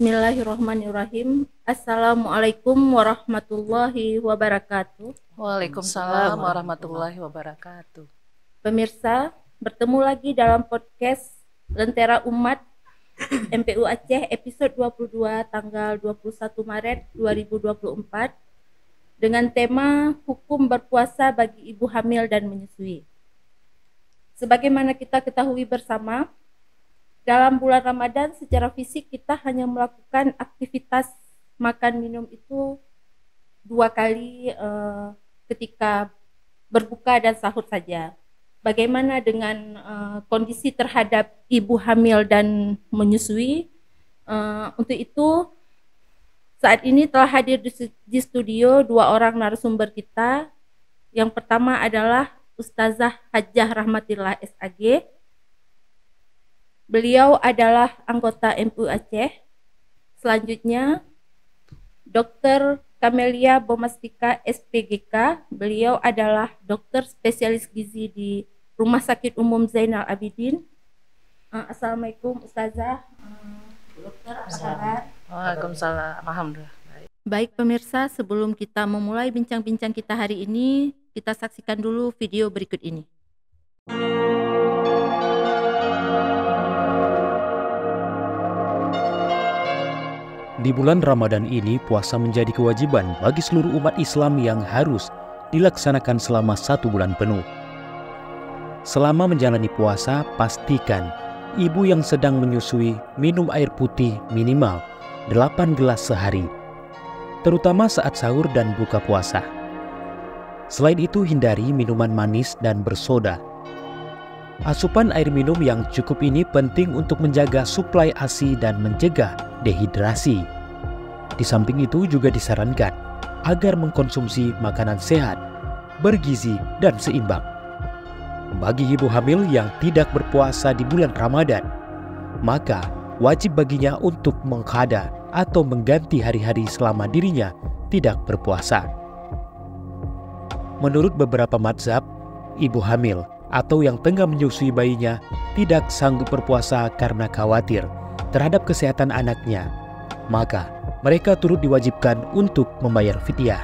Bismillahirrahmanirrahim. Assalamualaikum warahmatullahi wabarakatuh. Waalaikumsalam warahmatullahi wabarakatuh. Pemirsa, bertemu lagi dalam podcast Lentera Umat MPU Aceh episode 22 tanggal 21 Maret 2024 dengan tema hukum berpuasa bagi ibu hamil dan menyusui. Sebagaimana kita ketahui bersama, dalam bulan Ramadan secara fisik kita hanya melakukan aktivitas makan minum itu 2 kali ketika berbuka dan sahur saja. Bagaimana dengan kondisi terhadap ibu hamil dan menyusui? Untuk itu saat ini telah hadir di studio 2 orang narasumber kita. Yang pertama adalah Ustazah Hajjah Rahmatillah SAG. Beliau adalah anggota MPU Aceh. Selanjutnya, Dr. Kamelia Bomastika SPGK. Beliau adalah dokter spesialis gizi di Rumah Sakit Umum Zainal Abidin. Assalamualaikum Ustazah. Dokter, apa kabar? Waalaikumsalam. Alhamdulillah. Baik pemirsa, sebelum kita memulai bincang-bincang kita hari ini, kita saksikan dulu video berikut ini. Di bulan Ramadan ini, puasa menjadi kewajiban bagi seluruh umat Islam yang harus dilaksanakan selama 1 bulan penuh. Selama menjalani puasa, pastikan ibu yang sedang menyusui minum air putih minimal 8 gelas sehari, terutama saat sahur dan buka puasa. Selain itu, hindari minuman manis dan bersoda. Asupan air minum yang cukup ini penting untuk menjaga suplai ASI dan mencegah dehidrasi. Di samping itu juga disarankan agar mengkonsumsi makanan sehat, bergizi, dan seimbang. Bagi ibu hamil yang tidak berpuasa di bulan Ramadan, maka wajib baginya untuk menghada atau mengganti hari-hari selama dirinya tidak berpuasa. Menurut beberapa mazhab, ibu hamil atau yang tengah menyusui bayinya tidak sanggup berpuasa karena khawatir terhadap kesehatan anaknya, maka mereka turut diwajibkan untuk membayar fidyah.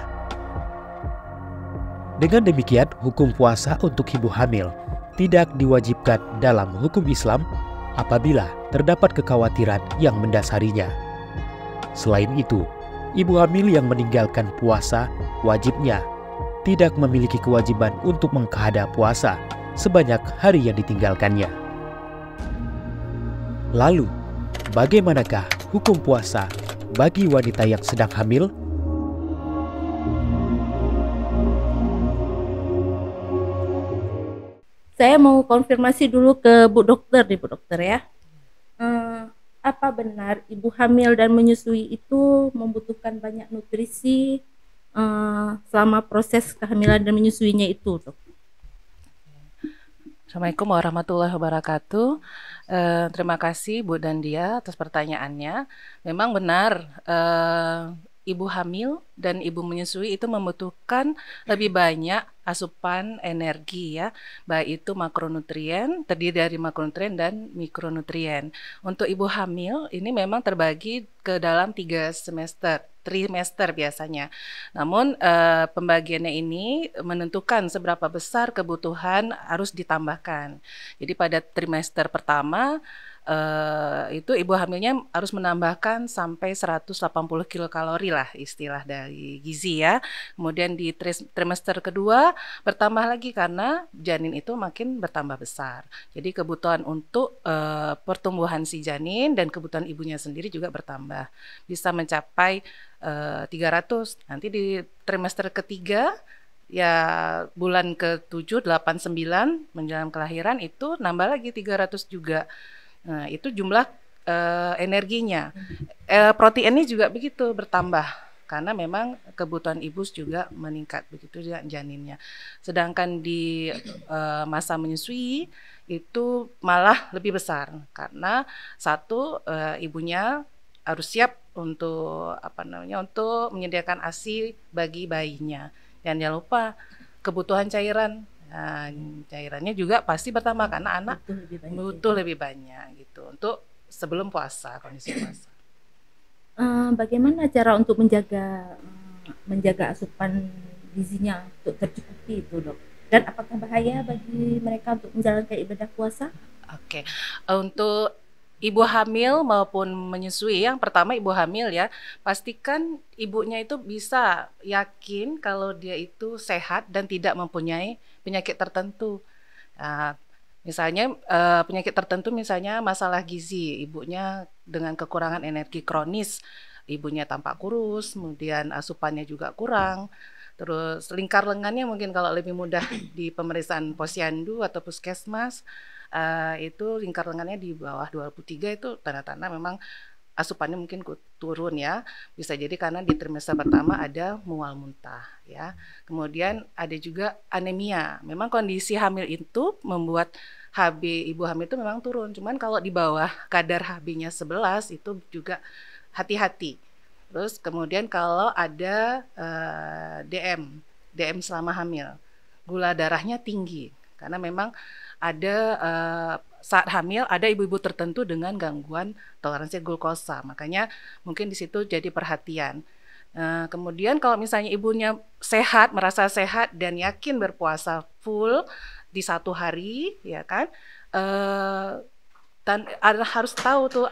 Dengan demikian, hukum puasa untuk ibu hamil tidak diwajibkan dalam hukum Islam apabila terdapat kekhawatiran yang mendasarinya. Selain itu, ibu hamil yang meninggalkan puasa wajibnya tidak memiliki kewajiban untuk menghada puasa sebanyak hari yang ditinggalkannya. Lalu, bagaimanakah hukum puasa bagi wanita yang sedang hamil? Saya mau konfirmasi dulu ke Bu Dokter nih, Bu Dokter ya. Apa benar ibu hamil dan menyusui itu membutuhkan banyak nutrisi selama proses kehamilan dan menyusuinya itu, Dok? Assalamualaikum warahmatullahi wabarakatuh. Terima kasih Bu Dandia atas pertanyaannya. Memang benar, ibu hamil dan ibu menyusui itu membutuhkan lebih banyak asupan energi ya, baik itu makronutrien, terdiri dari makronutrien dan mikronutrien. Untuk ibu hamil ini memang terbagi ke dalam 3 trimester biasanya. Namun pembagiannya ini menentukan seberapa besar kebutuhan harus ditambahkan. Jadi pada trimester pertama itu ibu hamilnya harus menambahkan sampai 180 kilokalori lah istilah dari gizi ya. Kemudian di trimester kedua bertambah lagi karena janin itu makin bertambah besar. Jadi kebutuhan untuk pertumbuhan si janin dan kebutuhan ibunya sendiri juga bertambah. Bisa mencapai 300. Nanti di trimester ketiga ya bulan ke-7, 8, 9 menjelang kelahiran itu nambah lagi 300 juga. Nah, itu jumlah energinya. Proteinnya juga begitu bertambah karena memang kebutuhan ibu juga meningkat, begitu juga janinnya. Sedangkan di masa menyusui itu malah lebih besar karena satu ibunya harus siap untuk untuk menyediakan ASI bagi bayinya. Dan jangan lupa kebutuhan cairan. Nah, cairannya juga pasti bertambah karena anak butuh lebih banyak gitu untuk sebelum puasa, kondisi puasa. bagaimana cara untuk menjaga asupan gizinya untuk tercukupi itu, Dok? Dan apakah bahaya bagi mereka untuk menjalankan ibadah puasa? Oke, untuk ibu hamil maupun menyusui, yang pertama ibu hamil ya, pastikan ibunya itu bisa yakin kalau dia itu sehat dan tidak mempunyai penyakit tertentu. Nah, misalnya penyakit tertentu, misalnya masalah gizi, ibunya dengan kekurangan energi kronis, ibunya tampak kurus, kemudian asupannya juga kurang. Terus lingkar lengannya mungkin kalau lebih mudah di pemeriksaan posyandu atau puskesmas, itu lingkar lengannya di bawah 23 itu tanda-tanda memang asupannya mungkin turun ya. Bisa jadi karena di trimester pertama ada mual muntah ya. Kemudian ada juga anemia. Memang kondisi hamil itu membuat HB ibu hamil itu memang turun. Cuman kalau di bawah kadar HB-nya 11 itu juga hati-hati. Terus kemudian kalau ada DM selama hamil, gula darahnya tinggi karena memang ada saat hamil ada ibu-ibu tertentu dengan gangguan toleransi glukosa, makanya mungkin di situ jadi perhatian. Kemudian kalau misalnya ibunya sehat, merasa sehat dan yakin berpuasa full di 1 hari, ya kan? Harus tahu tuh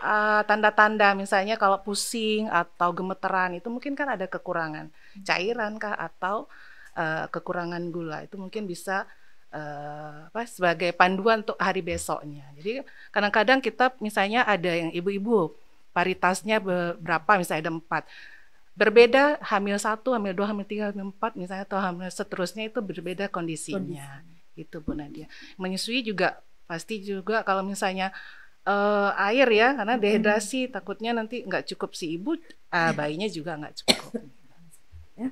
tanda-tanda, misalnya kalau pusing atau gemeteran itu mungkin kan ada kekurangan cairan kah atau kekurangan gula, itu mungkin bisa sebagai panduan untuk hari besoknya. Jadi kadang-kadang kita misalnya ada yang ibu-ibu paritasnya berapa, misalnya ada 4, berbeda hamil 1, hamil 2, hamil 3, hamil 4 misalnya, atau hamil seterusnya itu berbeda kondisinya. Gitu Bu Nadia. Menyusui juga pasti juga kalau misalnya air ya, karena dehidrasi, takutnya nanti nggak cukup si ibu, bayinya juga nggak cukup. Ya.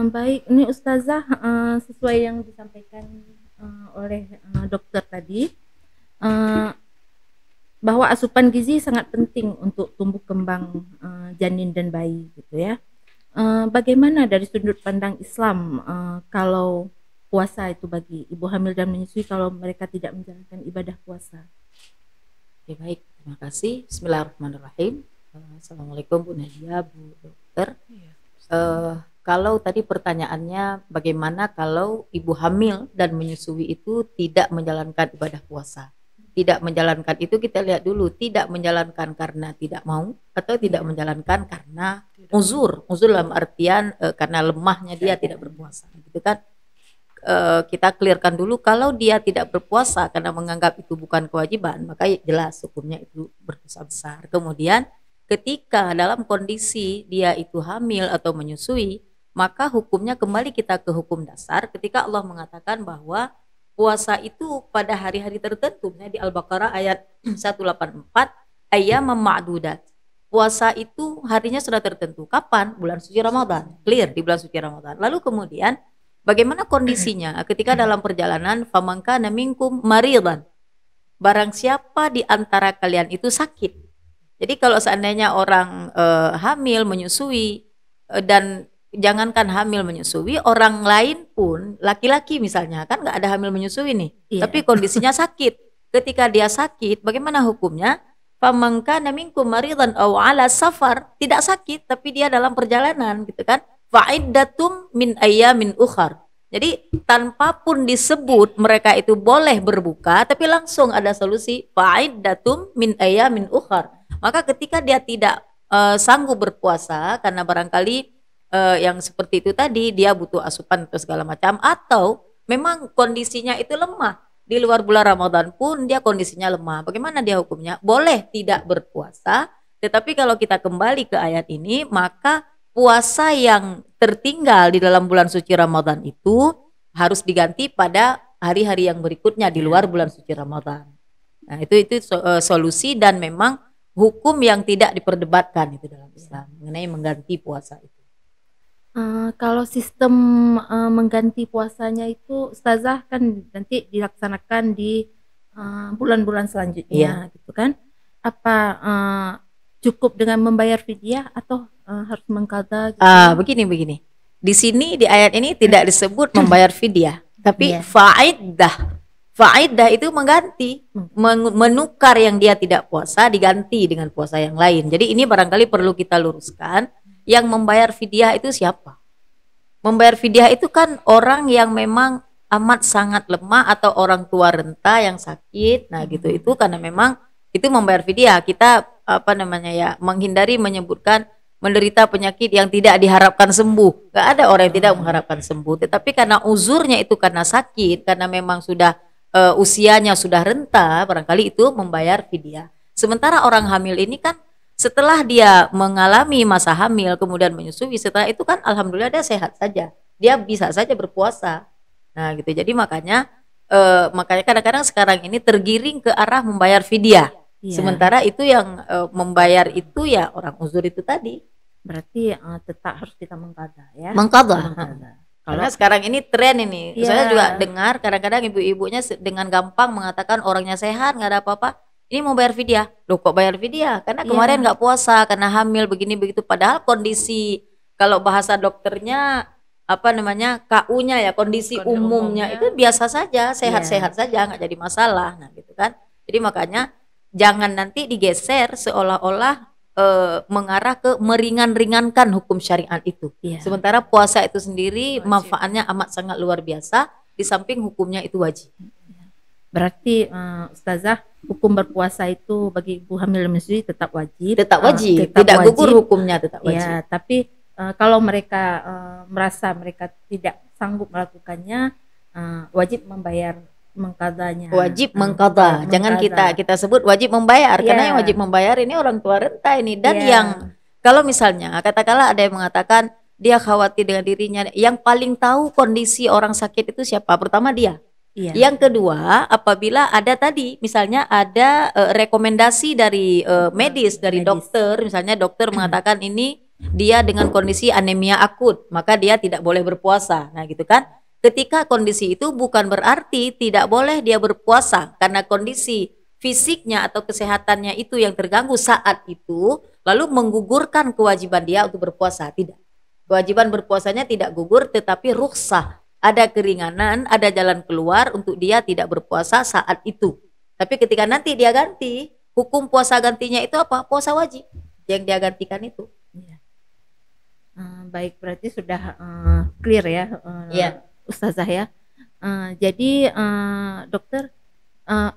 Baik, ini Ustazah, sesuai yang disampaikan oleh dokter tadi, bahwa asupan gizi sangat penting untuk tumbuh kembang janin dan bayi gitu ya. Bagaimana dari sudut pandang Islam kalau puasa itu bagi ibu hamil dan menyusui kalau mereka tidak menjalankan ibadah puasa? Oke, baik, terima kasih. Bismillahirrahmanirrahim. Assalamualaikum Bu Nadia, Bu Dokter. Kalau tadi pertanyaannya bagaimana kalau ibu hamil dan menyusui itu tidak menjalankan ibadah puasa? Tidak menjalankan itu kita lihat dulu, tidak menjalankan karena tidak mau atau tidak menjalankan karena uzur dalam artian karena lemahnya dia tidak berpuasa, gitu kan? Kita clearkan dulu, kalau dia tidak berpuasa karena menganggap itu bukan kewajiban, maka jelas hukumnya itu berdosa besar. Kemudian ketika dalam kondisi dia itu hamil atau menyusui, maka hukumnya kembali kita ke hukum dasar ketika Allah mengatakan bahwa puasa itu pada hari-hari tertentu. Misalnya di Al-Baqarah ayat 184, ayyamam ma'dudat. Puasa itu harinya sudah tertentu. Kapan? Bulan suci Ramadan. Clear, di bulan suci Ramadan. Lalu kemudian bagaimana kondisinya ketika dalam perjalanan? Faman kana minkum maridan. Barang siapa di antara kalian itu sakit. Jadi kalau seandainya orang hamil, menyusui, dan jangankan hamil menyusui, orang lain pun, laki-laki misalnya, kan nggak ada hamil menyusui nih, tapi kondisinya sakit. Ketika dia sakit, bagaimana hukumnya? Faman kana minkum maridan aw ala safar, tidak sakit tapi dia dalam perjalanan, gitu kan? Fa'iddatum min ayyamin ukhar. Jadi tanpa pun disebut mereka itu boleh berbuka, tapi langsung ada solusi fa'iddatum min ayyamin ukhar. Maka ketika dia tidak sanggup berpuasa karena barangkali yang seperti itu tadi, dia butuh asupan atau segala macam, atau memang kondisinya itu lemah, di luar bulan Ramadan pun dia kondisinya lemah, bagaimana dia hukumnya? Boleh tidak berpuasa, tetapi kalau kita kembali ke ayat ini, maka puasa yang tertinggal di dalam bulan suci Ramadan itu harus diganti pada hari-hari yang berikutnya di luar bulan suci Ramadan. Nah, itu solusi dan memang hukum yang tidak diperdebatkan itu dalam Islam mengenai mengganti puasa itu. Kalau sistem mengganti puasanya itu, Ustazah, kan nanti dilaksanakan di bulan-bulan selanjutnya, gitu kan? Apa cukup dengan membayar fidyah atau harus mengqadha? Gitu? Begini. Di sini di ayat ini tidak disebut membayar fidyah, tapi Faidah itu mengganti, menukar yang dia tidak puasa diganti dengan puasa yang lain. Jadi ini barangkali perlu kita luruskan, yang membayar fidyah itu siapa? Membayar fidyah itu kan orang yang memang amat sangat lemah atau orang tua renta yang sakit. Nah, gitu itu karena memang itu membayar fidyah. Kita menghindari menyebutkan menderita penyakit yang tidak diharapkan sembuh. Gak ada orang yang tidak mengharapkan sembuh, tetapi karena uzurnya itu karena sakit, karena memang sudah usianya sudah renta, barangkali itu membayar fidyah. Sementara orang hamil ini kan setelah dia mengalami masa hamil kemudian menyusui, setelah itu kan alhamdulillah dia sehat saja, dia bisa saja berpuasa. Nah gitu, jadi makanya kadang-kadang sekarang ini tergiring ke arah membayar fidyah. Sementara itu yang membayar itu ya orang uzur itu tadi. Berarti tetap harus kita mengqadha ya. Mengqadha. Karena sekarang ini tren ini, saya juga dengar kadang-kadang ibu-ibunya dengan gampang mengatakan orangnya sehat nggak ada apa-apa, ini mau bayar fidyah. Loh kok bayar fidyah? Karena kemarin nggak puasa, karena hamil begini begitu. Padahal kondisi, kalau bahasa dokternya KU-nya ya, kondisi umumnya itu biasa saja, sehat-sehat saja, nggak jadi masalah. Nah gitu kan. Jadi makanya jangan nanti digeser seolah-olah mengarah ke meringan-ringankan hukum syariat itu. Sementara puasa itu sendiri manfaatnya amat sangat luar biasa, di samping hukumnya itu wajib. Berarti Ustazah, hukum berpuasa itu bagi ibu hamil dan menyusui tetap wajib. Tetap wajib, tidak gugur hukumnya, tetap wajib. Ya, tapi kalau mereka merasa mereka tidak sanggup melakukannya, wajib membayar mengqadhanya. Wajib mengqadha. Jangan kita sebut wajib membayar, karena yang wajib membayar ini orang tua renta ini. Dan yang kalau misalnya katakanlah ada yang mengatakan dia khawatir dengan dirinya, yang paling tahu kondisi orang sakit itu siapa? Pertama dia. Yang kedua, apabila ada tadi misalnya ada rekomendasi dari medis, dari dokter, misalnya dokter mengatakan ini dia dengan kondisi anemia akut, maka dia tidak boleh berpuasa. Nah gitu kan. Ketika kondisi itu bukan berarti tidak boleh dia berpuasa, karena kondisi fisiknya atau kesehatannya itu yang terganggu saat itu, lalu menggugurkan kewajiban dia untuk berpuasa. Tidak. Kewajiban berpuasanya tidak gugur, tetapi rukhsah. Ada keringanan, ada jalan keluar untuk dia tidak berpuasa saat itu. Tapi ketika nanti dia ganti, hukum puasa gantinya itu apa? Puasa wajib yang dia gantikan itu. Baik, berarti sudah clear ya. Ustazah ya. Jadi dokter,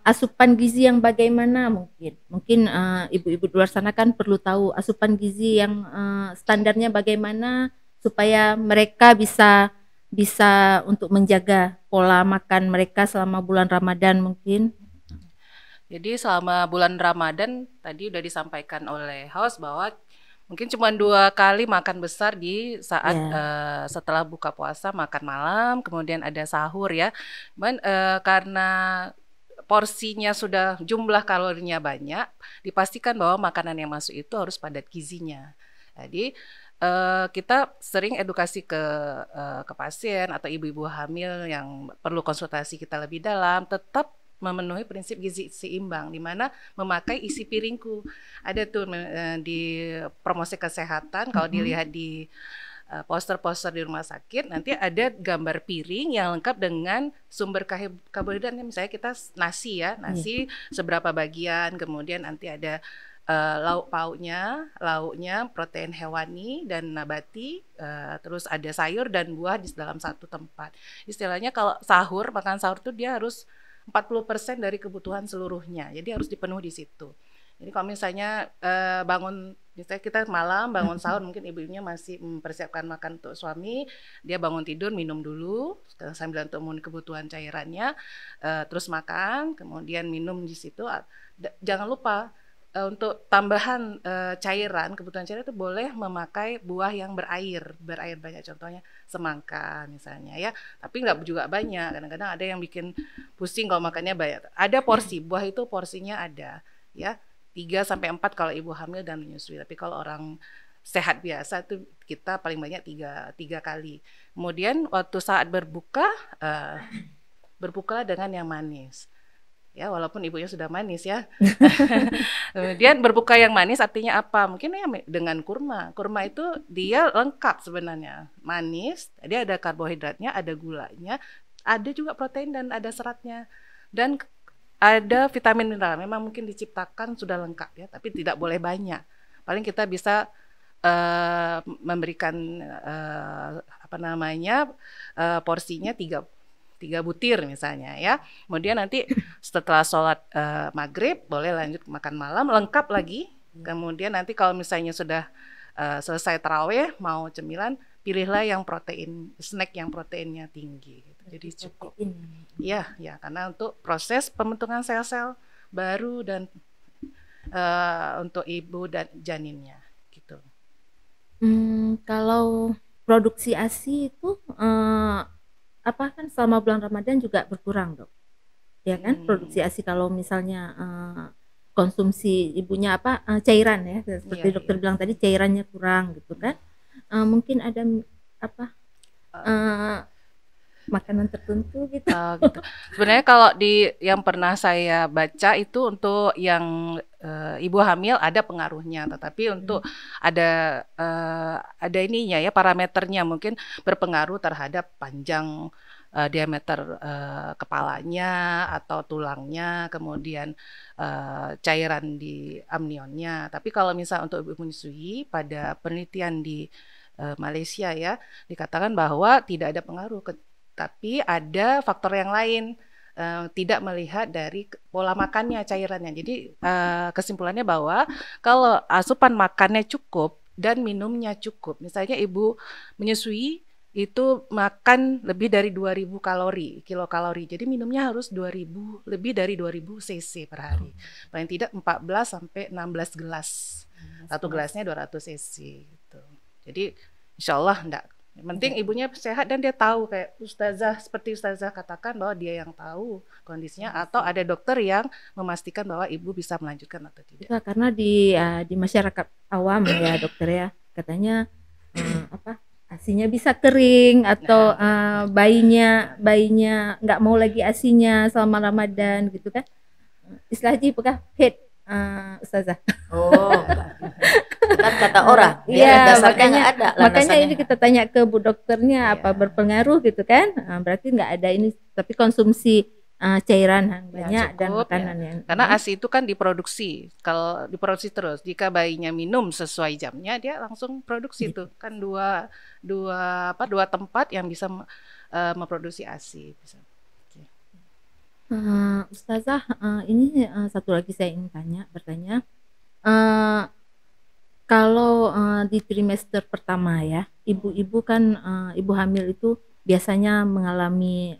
asupan gizi yang bagaimana mungkin ibu-ibu di luar sana kan perlu tahu asupan gizi yang standarnya bagaimana supaya mereka bisa untuk menjaga pola makan mereka selama bulan Ramadan mungkin. Jadi selama bulan Ramadan tadi udah disampaikan oleh host bahwa mungkin cuma 2 kali makan besar di saat setelah buka puasa, makan malam, kemudian ada sahur ya. Karena porsinya sudah, jumlah kalorinya banyak, dipastikan bahwa makanan yang masuk itu harus padat gizinya. Jadi kita sering edukasi ke pasien atau ibu-ibu hamil yang perlu konsultasi kita lebih dalam, tetap memenuhi prinsip gizi seimbang, di mana memakai isi piringku. Ada tuh di promosi kesehatan, kalau dilihat di poster-poster di rumah sakit, nanti ada gambar piring yang lengkap dengan sumber karbohidratnya. Misalnya kita nasi ya, nasi seberapa bagian, kemudian nanti ada lauk lauknya protein hewani dan nabati, terus ada sayur dan buah di dalam satu tempat. Istilahnya kalau makan sahur tuh dia harus 40% dari kebutuhan seluruhnya, jadi harus dipenuhi di situ. Jadi kalau misalnya misalnya kita malam bangun sahur, mungkin ibu-ibunya masih mempersiapkan makan untuk suami, dia bangun tidur minum dulu sambil untuk memenuhi kebutuhan cairannya, terus makan, kemudian minum di situ. Jangan lupa untuk tambahan cairan, kebutuhan cairan itu boleh memakai buah yang berair banyak, contohnya semangka misalnya ya, tapi nggak juga banyak. Kadang-kadang ada yang bikin pusing kalau makannya banyak. Ada porsi, buah itu porsinya ada ya, 3-4 kalau ibu hamil dan menyusui. Tapi kalau orang sehat biasa itu kita paling banyak 3 kali. Kemudian waktu saat berbuka, berbukalah dengan yang manis. Ya, walaupun ibunya sudah manis ya. Kemudian berbuka yang manis artinya apa? Mungkin ya dengan kurma. Kurma itu dia lengkap sebenarnya. Manis, dia ada karbohidratnya, ada gulanya, ada juga protein dan ada seratnya. dan ada vitamin mineral. Memang mungkin diciptakan sudah lengkap ya, tapi tidak boleh banyak. Paling kita bisa memberikan porsinya 3 butir misalnya ya. Kemudian nanti setelah sholat maghrib boleh lanjut makan malam lengkap lagi. Kemudian nanti kalau misalnya sudah selesai taraweh mau cemilan, pilihlah yang snack yang proteinnya tinggi gitu. Jadi cukup. Iya, ya, karena untuk proses pembentukan sel-sel baru dan untuk ibu dan janinnya gitu. Kalau produksi ASI itu kan selama bulan Ramadan juga berkurang, Dok. Ya kan? Produksi ASI kalau misalnya konsumsi ibunya cairan ya, seperti dokter bilang tadi cairannya kurang gitu kan. Mungkin ada makanan tertentu gitu. Gitu. Sebenarnya kalau yang pernah saya baca itu untuk yang ibu hamil ada pengaruhnya, tetapi untuk ada ininya ya, parameternya mungkin berpengaruh terhadap panjang diameter kepalanya atau tulangnya, kemudian cairan di amnionnya. Tapi kalau misalnya untuk ibu menyusui, pada penelitian di Malaysia ya dikatakan bahwa tidak ada pengaruh, tapi ada faktor yang lain. Tidak melihat dari pola makannya, cairannya. Jadi kesimpulannya bahwa kalau asupan makannya cukup dan minumnya cukup, misalnya ibu menyusui itu makan lebih dari 2000 kilokalori. Jadi minumnya harus lebih dari 2000 cc per hari. Paling tidak 14 sampai 16 gelas. Satu gelasnya 200 cc gitu. Jadi insya Allah enggak. Yang penting ibunya sehat dan dia tahu, kayak seperti Ustazah katakan bahwa dia yang tahu kondisinya, atau ada dokter yang memastikan bahwa ibu bisa melanjutkan atau tidak. Ya, karena di masyarakat awam ya dokter ya, katanya ASINya bisa kering atau bayinya nggak mau lagi ASINya selama Ramadan gitu kan. Istilahnya apakah head Ustazah? Oh, kan kata orang ya, dasarnya ada. Makanya ini kita tanya ke bu dokternya apa berpengaruh gitu kan. Berarti nggak ada ini, tapi konsumsi cairan yang banyak cukup, dan makanan yang karena ASI itu kan diproduksi. Kalau diproduksi terus, jika bayinya minum sesuai jamnya, dia langsung produksi tuh kan dua tempat yang bisa memproduksi ASI. Ustazah, ini satu lagi saya ingin bertanya. Kalau di trimester pertama ya, ibu-ibu kan ibu hamil itu biasanya mengalami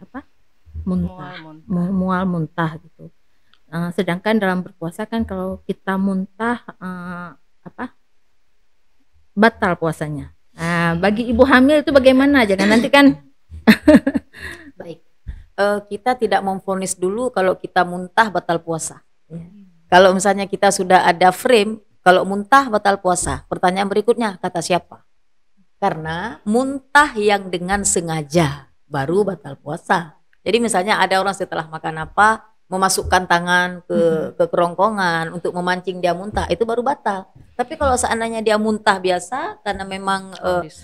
mual muntah gitu. Sedangkan dalam berpuasa kan kalau kita muntah batal puasanya. Bagi ibu hamil itu bagaimana? Jangan nanti kan. Baik. Kita tidak memvonis dulu kalau kita muntah batal puasa. Kalau misalnya kita sudah ada frame, kalau muntah batal puasa. Pertanyaan berikutnya, kata siapa? Karena muntah yang dengan sengaja baru batal puasa. Jadi misalnya ada orang setelah makan memasukkan tangan ke kerongkongan untuk memancing dia muntah, itu baru batal. Tapi kalau seandainya dia muntah biasa karena memang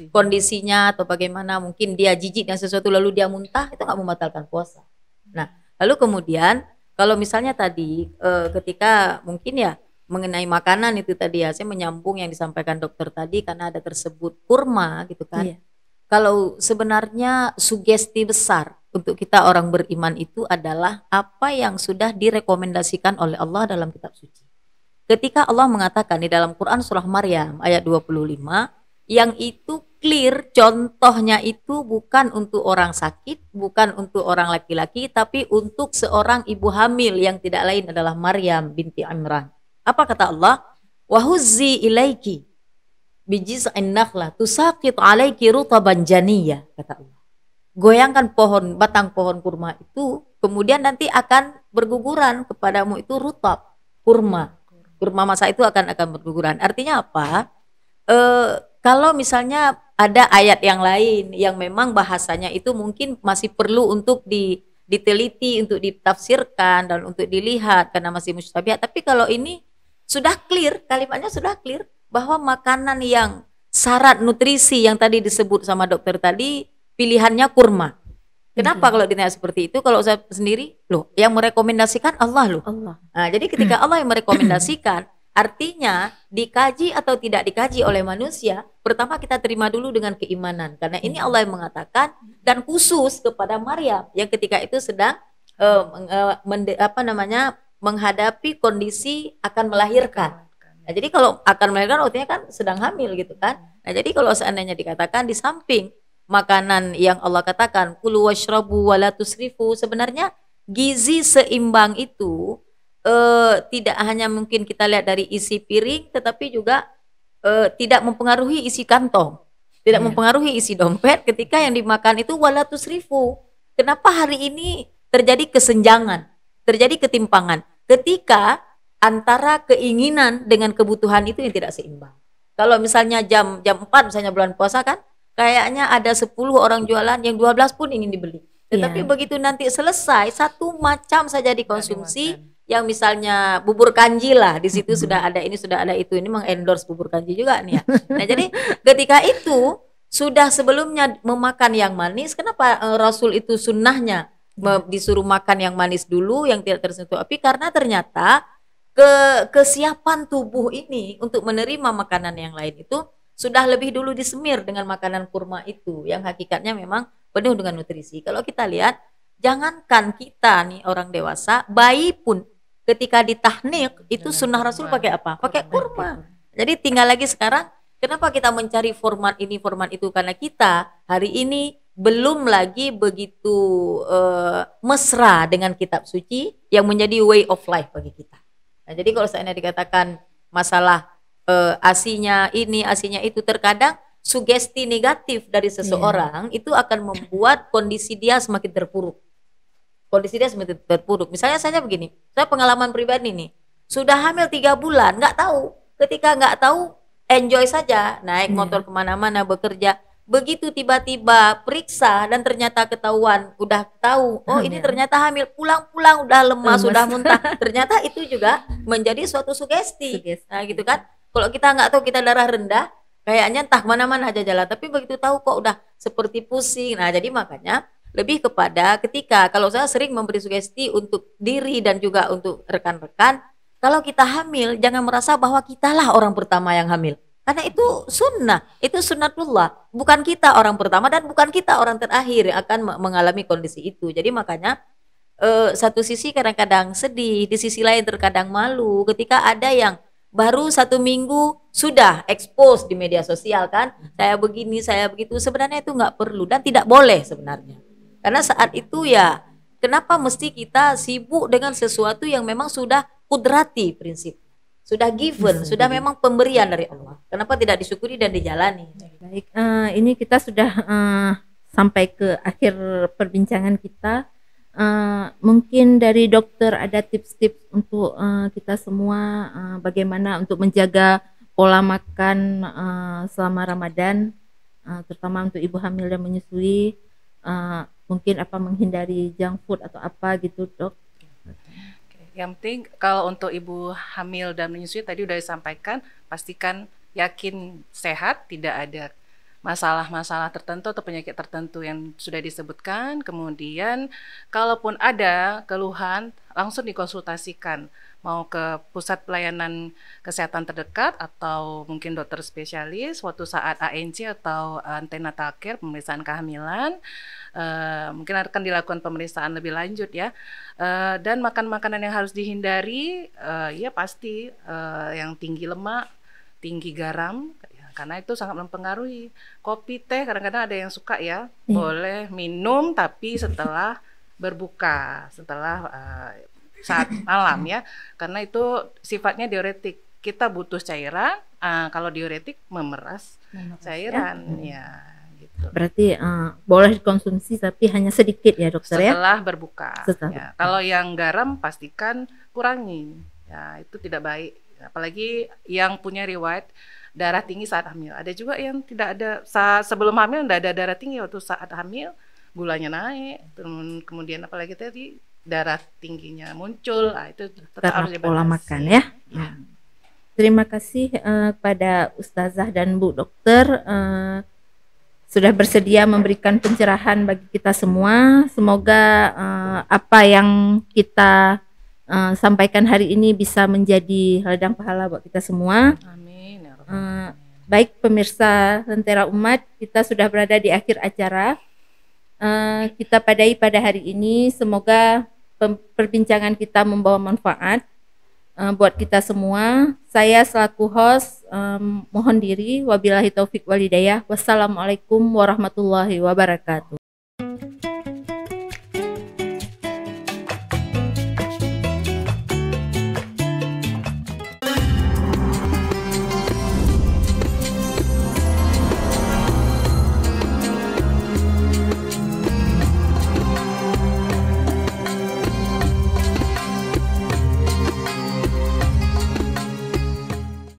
kondisinya atau bagaimana, mungkin dia jijik dan sesuatu lalu dia muntah, itu nggak membatalkan puasa. Nah, lalu kemudian kalau misalnya tadi ketika mungkin ya mengenai makanan itu tadi ya, saya menyambung yang disampaikan dokter tadi karena ada tersebut kurma gitu kan. Iya. Kalau sebenarnya sugesti besar untuk kita orang beriman itu adalah apa yang sudah direkomendasikan oleh Allah dalam kitab suci. Ketika Allah mengatakan di dalam Quran surah Maryam ayat 25, yang itu clear, contohnya itu bukan untuk orang sakit, bukan untuk orang laki-laki, tapi untuk seorang ibu hamil yang tidak lain adalah Maryam binti Imran. Apa kata Allah? Wahuzzi ilaiki bijiz'in nakhlah tusaqit alaiki rutaban janiyah, kata Allah. Goyangkan batang pohon kurma itu, kemudian nanti akan berguguran kepadamu itu rutab, kurma masa itu akan berguguran. Artinya apa? Kalau misalnya ada ayat yang lain yang memang bahasanya itu mungkin masih perlu untuk diteliti, untuk ditafsirkan dan untuk dilihat karena masih mustabihat. Tapi kalau ini sudah clear, kalimatnya sudah clear bahwa makanan yang syarat nutrisi yang tadi disebut sama dokter tadi pilihannya kurma. Kenapa kalau ditanya seperti itu? Kalau saya sendiri, loh, yang merekomendasikan Allah loh. Allah. Nah, jadi ketika Allah yang merekomendasikan, artinya dikaji atau tidak dikaji oleh manusia, pertama kita terima dulu dengan keimanan, karena ini Allah yang mengatakan, dan khusus kepada Maryam yang ketika itu sedang menghadapi kondisi akan melahirkan. Nah, jadi kalau akan melahirkan artinya kan sedang hamil gitu kan. Nah, jadi kalau seandainya dikatakan di samping makanan yang Allah katakan kulu washrabu wala tusrifu, sebenarnya gizi seimbang itu tidak hanya mungkin kita lihat dari isi piring, tetapi juga tidak mempengaruhi isi kantong, tidak mempengaruhi isi dompet ketika yang dimakan itu wala tusrifu. Kenapa hari ini terjadi kesenjangan, terjadi ketimpangan ketika antara keinginan dengan kebutuhan itu yang tidak seimbang. Kalau misalnya jam 4 misalnya bulan puasa kan, kayaknya ada 10 orang jualan, yang 12 pun ingin dibeli. Tetapi begitu nanti selesai, satu macam saja dikonsumsi, yang misalnya bubur kanji lah, di situ sudah ada ini, sudah ada itu. Ini mengendorse bubur kanji juga nih ya. Nah, jadi ketika itu sudah sebelumnya memakan yang manis, kenapa Rasul itu sunnahnya disuruh makan yang manis dulu, yang tidak tersentuh api? Karena ternyata kesiapan tubuh ini untuk menerima makanan yang lain itu sudah lebih dulu disemir dengan makanan kurma itu, yang hakikatnya memang penuh dengan nutrisi. Kalau kita lihat, jangankan kita nih orang dewasa, bayi pun ketika ditahnik itu sunnah Rasul pakai apa? Pakai kurma. Jadi tinggal lagi sekarang, kenapa kita mencari format ini, format itu? Karena kita hari ini belum lagi begitu mesra dengan kitab suci yang menjadi way of life bagi kita. Nah, jadi kalau seandainya dikatakan masalah asinya ini, asinya itu, terkadang sugesti negatif dari seseorang itu akan membuat kondisi dia semakin terpuruk. Kondisi dia semakin terpuruk. Misalnya saya begini, saya pengalaman pribadi nih, sudah hamil 3 bulan, nggak tahu. Ketika nggak tahu, enjoy saja, naik motor kemana-mana, bekerja. Begitu tiba-tiba periksa dan ternyata ketahuan, udah tahu, oh ini ternyata hamil, pulang-pulang udah lemas, sudah muntah. Ternyata itu juga menjadi suatu sugesti. Nah gitu kan, kalau kita nggak tahu, kita darah rendah, kayaknya entah mana-mana aja jalan, tapi begitu tahu kok udah seperti pusing. Nah jadi makanya lebih kepada ketika, kalau saya sering memberi sugesti untuk diri dan juga untuk rekan-rekan, kalau kita hamil jangan merasa bahwa kitalah orang pertama yang hamil. Karena itu sunnah, itu sunnatullah. Bukan kita orang pertama dan bukan kita orang terakhir yang akan mengalami kondisi itu. Jadi makanya satu sisi kadang-kadang sedih, di sisi lain terkadang malu ketika ada yang baru 1 minggu sudah expose di media sosial kan. Saya begini, saya begitu. Sebenarnya itu nggak perlu dan tidak boleh sebenarnya. Karena saat itu ya, kenapa mesti kita sibuk dengan sesuatu yang memang sudah kudrati prinsip. Sudah given, sudah memang pemberian dari Allah. Kenapa tidak disyukuri dan dijalani? Baik, ini kita sudah sampai ke akhir perbincangan kita. Mungkin dari dokter ada tips-tips untuk kita semua bagaimana untuk menjaga pola makan selama Ramadan, terutama untuk ibu hamil dan menyusui. Mungkin apa, menghindari junk food atau apa gitu, Dok? Yang penting kalau untuk ibu hamil dan menyusui tadi udah disampaikan, pastikan yakin sehat, tidak ada masalah-masalah tertentu atau penyakit tertentu yang sudah disebutkan. Kemudian kalaupun ada keluhan, langsung dikonsultasikan, mau ke pusat pelayanan kesehatan terdekat atau mungkin dokter spesialis suatu saat ANC atau antenatal care, pemeriksaan kehamilan. Mungkin akan dilakukan pemeriksaan lebih lanjut ya. Dan makan makanan yang harus dihindari ya pasti yang tinggi lemak, tinggi garam, karena itu sangat mempengaruhi. Kopi, teh kadang-kadang ada yang suka ya, boleh minum tapi setelah berbuka, setelah saat malam ya, karena itu sifatnya diuretik. Kita butuh cairan, kalau diuretik memeras cairan ya. Gitu. Berarti boleh dikonsumsi tapi hanya sedikit ya dokter ya? Setelah berbuka. Ya. Kalau yang garam pastikan kurangi, ya itu tidak baik. Apalagi yang punya riwayat darah tinggi saat hamil. Ada juga yang tidak ada sebelum hamil tidak ada darah tinggi, waktu saat hamil gulanya naik, kemudian apalagi tadi darah tingginya muncul. Itu tetap harus pola makan ya. Terima kasih kepada Ustazah dan Bu Dokter. sudah bersedia memberikan pencerahan bagi kita semua. Semoga apa yang kita sampaikan hari ini bisa menjadi ladang pahala buat kita semua. Amin. Ya Rabbal Alamin. Baik pemirsa Lentera Umat, kita sudah berada di akhir acara. Kita padai pada hari ini. Semoga perbincangan kita membawa manfaat buat kita semua. Saya selaku host mohon diri. Wabillahi taufik walhidayah. Wassalamualaikum warahmatullahi wabarakatuh.